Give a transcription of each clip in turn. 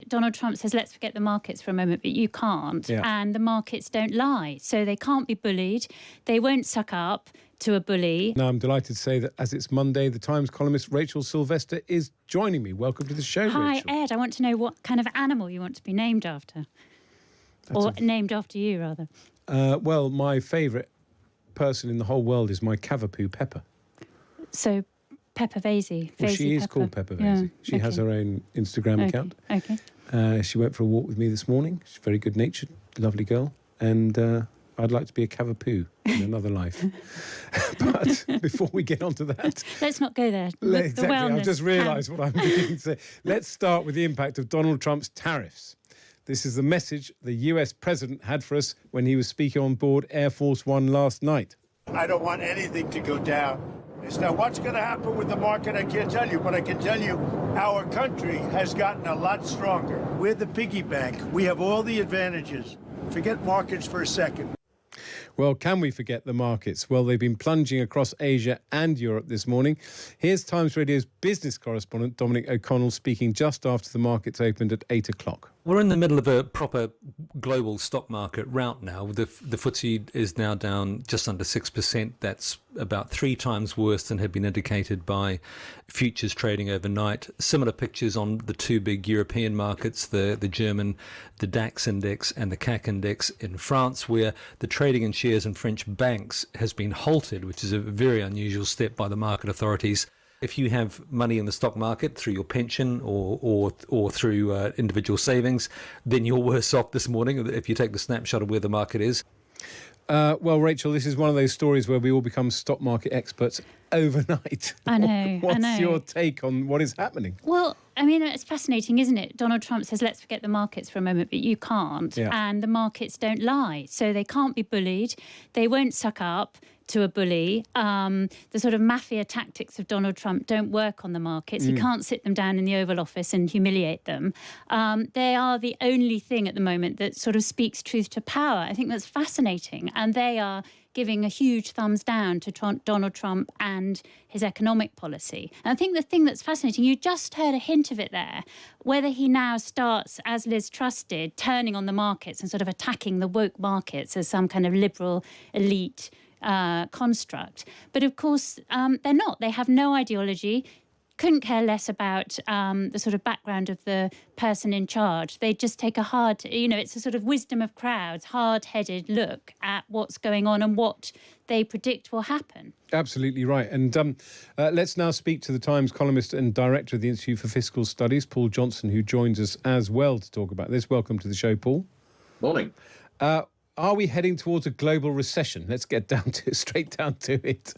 Donald Trump says, let's forget the markets for a moment, but you can't. Yeah. And the markets don't lie. So they can't be bullied. They won't suck up to a bully. Now, I'm delighted to say that as it's Monday, the Times columnist Rachel Sylvester is joining me. Welcome to the show, Hi, Rachel. Ed. I want to know what kind of animal you want to be named after. Named after you, rather. Well, my favourite person in the whole world is my Cavapoo Pepper. So, Pepper Vasey. Well, she is Pepper. called Pepper Vasey. Yeah, She has her own Instagram account. Okay. She went for a walk with me this morning. She's very good-natured, lovely girl. And I'd like to be a Cavapoo in another life. But before we get on to that... Let's not go there. Exactly. I've just realised what I'm beginning to say. Let's start with the impact of Donald Trump's tariffs. This is the message the US president had for us when he was speaking on board Air Force One last night. I don't want anything to go down. Now, what's going to happen with the market, I can't tell you, but I can tell you our country has gotten a lot stronger. We're the piggy bank. We have all the advantages. Forget markets for a second. Well, can we forget the markets? Well, they've been plunging across Asia and Europe this morning. Here's Times Radio's business correspondent Dominic O'Connell speaking just after the markets opened at 8 o'clock. We're in the middle of a proper global stock market rout now. The FTSE is now down just under 6%. That's about 3 times worse than had been indicated by futures trading overnight. Similar pictures on the 2 big European markets, the German, the DAX index and the CAC index in France, where the trading in shares in French banks has been halted, which is a very unusual step by the market authorities. If you have money in the stock market through your pension or through individual savings, then you're worse off this morning if you take the snapshot of where the market is. Well, Rachel, this is one of those stories where we all become stock market experts overnight. I know. What's your take on what is happening? Well, I mean, it's fascinating, isn't it? Donald Trump says, let's forget the markets for a moment, but you can't. Yeah. And the markets don't lie. So they can't be bullied. They won't suck up to a bully. The sort of mafia tactics of Donald Trump don't work on the markets. He can't sit them down in the Oval Office and humiliate them. They are the only thing at the moment that sort of speaks truth to power. I think that's fascinating. And they are giving a huge thumbs down to Donald Trump and his economic policy. And I think the thing that's fascinating, you just heard a hint of it there, whether he now starts, as Liz Truss did, turning on the markets and sort of attacking the woke markets as some kind of liberal elite construct. But of course, they're not. They have no ideology, couldn't care less about the sort of background of the person in charge. They just take a hard, it's a sort of wisdom of crowds, hard-headed look at what's going on and what they predict will happen. Absolutely right. And let's now speak to the Times columnist and director of the Institute for Fiscal Studies, Paul Johnson, who joins us as well to talk about this. Welcome to the show, Paul. Morning. Are we heading towards a global recession? Let's get straight down to it.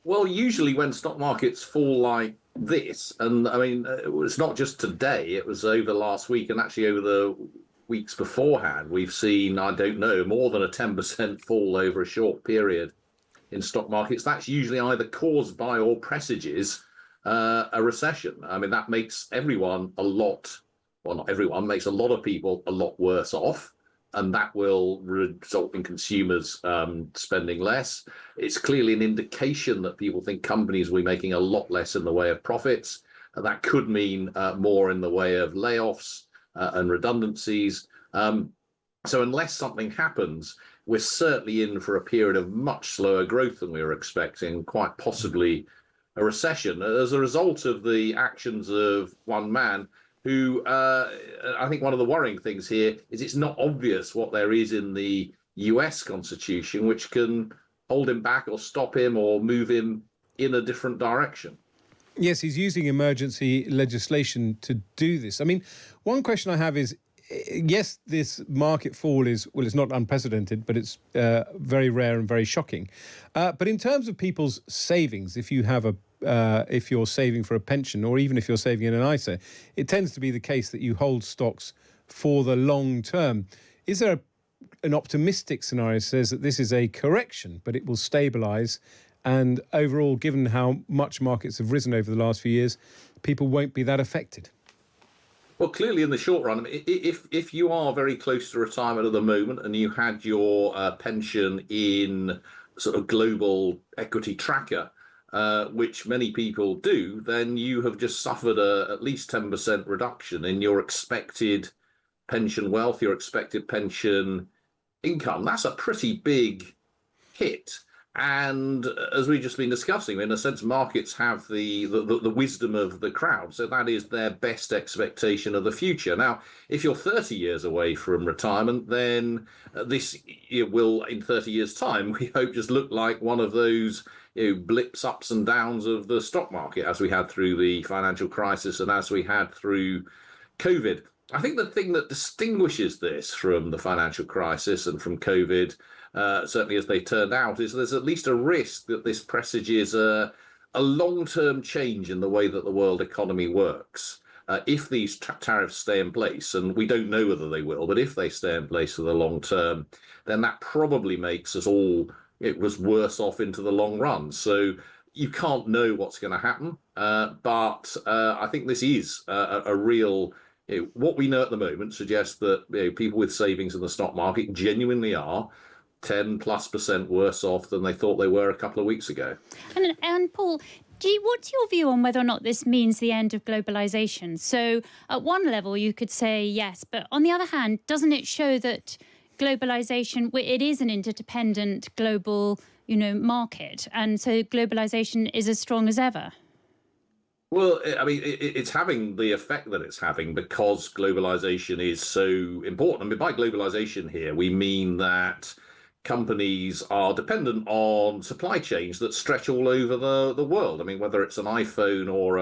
Well, usually when stock markets fall like this, and I mean, it's not just today, it was over last week and actually over the weeks beforehand, we've seen, I don't know, more than a 10% fall over a short period in stock markets. That's usually either caused by or presages a recession. I mean, that makes everyone not everyone, makes a lot of people a lot worse off. And that will result in consumers spending less. It's clearly an indication that people think companies will be making a lot less in the way of profits. And that could mean more in the way of layoffs and redundancies. So unless something happens, we're certainly in for a period of much slower growth than we were expecting, quite possibly a recession, as a result of the actions of one man who I think one of the worrying things here is it's not obvious what there is in the US Constitution which can hold him back or stop him or move him in a different direction. Yes, he's using emergency legislation to do this. I mean, one question I have is, yes, this market fall is, well, it's not unprecedented, but it's very rare and very shocking. But in terms of people's savings, if you're saving for a pension or even if you're saving in an ISA, it tends to be the case that you hold stocks for the long term. Is there an optimistic scenario that says that this is a correction, but it will stabilise, and overall, given how much markets have risen over the last few years, people won't be that affected? Well, clearly in the short run, if you are very close to retirement at the moment and you had your pension in sort of global equity tracker, which many people do, then you have just suffered at least 10% reduction in your expected pension wealth, your expected pension income. That's a pretty big hit. And as we've just been discussing, in a sense, markets have the wisdom of the crowd. So that is their best expectation of the future. Now, if you're 30 years away from retirement, then this it will, in 30 years' time, we hope just look like one of those blips, ups and downs of the stock market, as we had through the financial crisis and as we had through COVID. I think the thing that distinguishes this from the financial crisis and from COVID, certainly as they turned out, is there's at least a risk that this presages a long-term change in the way that the world economy works. If these tariffs stay in place, and we don't know whether they will, but if they stay in place for the long term, then that probably makes us all, it was worse off into the long run. So you can't know what's going to happen, but I think this is a real... what we know at the moment suggests that people with savings in the stock market genuinely are 10+% worse off than they thought they were a couple of weeks ago. And Paul, what's your view on whether or not this means the end of globalization? So at one level, you could say yes, but on the other hand, doesn't it show that globalization, it is an interdependent global, market, and so globalization is as strong as ever? Well, I mean, it's having the effect that it's having because globalization is so important. I mean, by globalization here, we mean that companies are dependent on supply chains that stretch all over the world. I mean, whether it's an iPhone or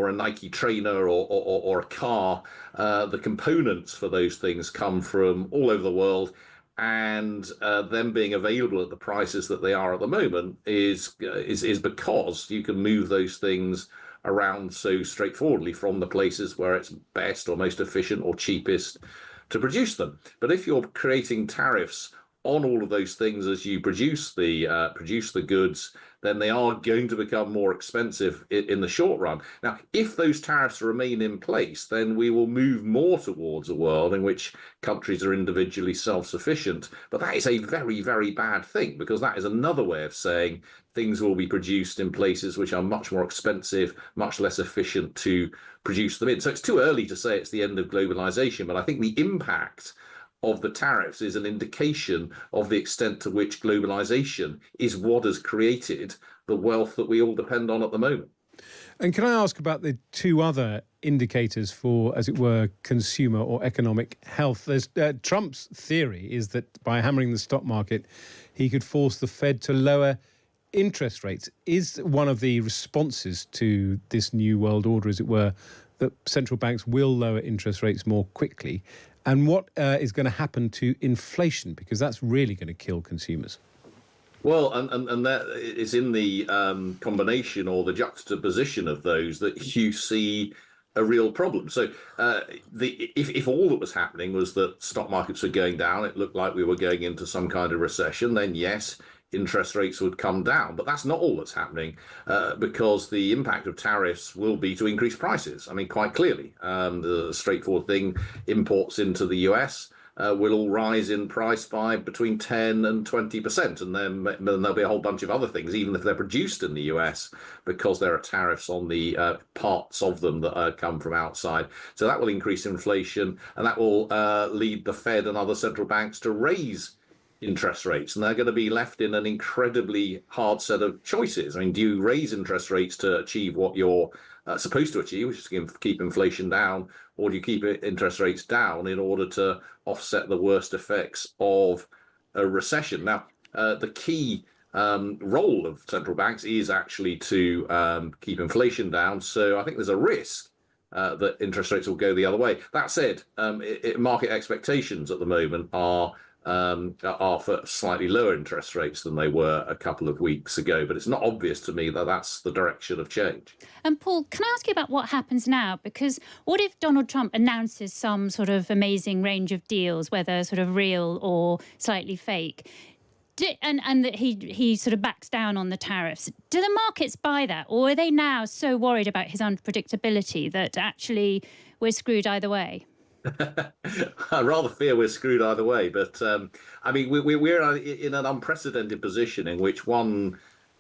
a Nike trainer or a car, the components for those things come from all over the world. And them being available at the prices that they are at the moment is because you can move those things around so straightforwardly from the places where it's best or most efficient or cheapest to produce them. But if you're creating tariffs on all of those things as you produce the goods, then they are going to become more expensive in the short run. Now, if those tariffs remain in place, then we will move more towards a world in which countries are individually self-sufficient. But that is a very, very bad thing, because that is another way of saying things will be produced in places which are much more expensive, much less efficient to produce them in. So it's too early to say it's the end of globalization, but I think the impact of the tariffs is an indication of the extent to which globalization is what has created the wealth that we all depend on at the moment. And can I ask about the two other indicators for, as it were, consumer or economic health? There's Trump's theory is that by hammering the stock market, he could force the Fed to lower interest rates. Is one of the responses to this new world order, as it were, that central banks will lower interest rates more quickly? And what is going to happen to inflation? Because that's really going to kill consumers. Well, and that is in the combination or the juxtaposition of those that you see a real problem. So if all that was happening was that stock markets were going down, it looked like we were going into some kind of recession, then yes, interest rates would come down. But that's not all that's happening, because the impact of tariffs will be to increase prices. I mean, quite clearly, the straightforward thing, imports into the US will all rise in price by between 10 and 20%. And then there'll be a whole bunch of other things, even if they're produced in the US, because there are tariffs on the parts of them that come from outside. So that will increase inflation, and that will lead the Fed and other central banks to raise interest rates, and they're going to be left in an incredibly hard set of choices. I mean, do you raise interest rates to achieve what you're supposed to achieve, which is to keep inflation down, or do you keep interest rates down in order to offset the worst effects of a recession? Now, the key role of central banks is actually to keep inflation down. So I think there's a risk that interest rates will go the other way. That said, market expectations at the moment are for slightly lower interest rates than they were a couple of weeks ago. But it's not obvious to me that that's the direction of change. And Paul, can I ask you about what happens now? Because what if Donald Trump announces some sort of amazing range of deals, whether sort of real or slightly fake, and that he sort of backs down on the tariffs? Do the markets buy that? Or are they now so worried about his unpredictability that actually we're screwed either way? I rather fear we're screwed either way. But I mean, we're in an unprecedented position in which one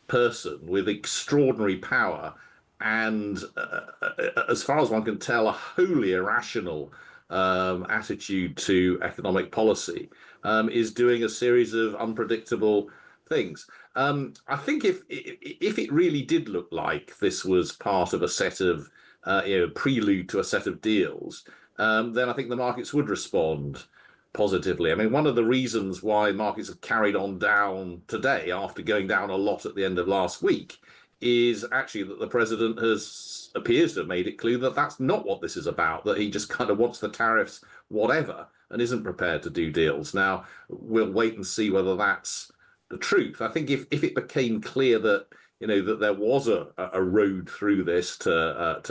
person with extraordinary power and, as far as one can tell, a wholly irrational attitude to economic policy, is doing a series of unpredictable things. I think if it really did look like this was part of a set of prelude to a set of deals, then I think the markets would respond positively. I mean, one of the reasons why markets have carried on down today after going down a lot at the end of last week is actually that the president appears to have made it clear that that's not what this is about, that he just kind of wants the tariffs whatever and isn't prepared to do deals. Now, we'll wait and see whether that's the truth. I think if it became clear that that there was a road through this to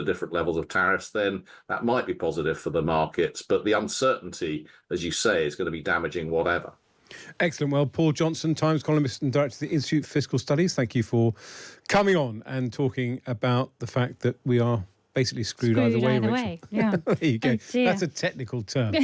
different levels of tariffs, then that might be positive for the markets. But the uncertainty, as you say, is going to be damaging whatever. Excellent. Well, Paul Johnson, Times columnist and director of the Institute for Fiscal Studies, thank you for coming on and talking about the fact that we are basically screwed either way, Rachel. Yeah. There you go. Oh, dear. That's a technical term.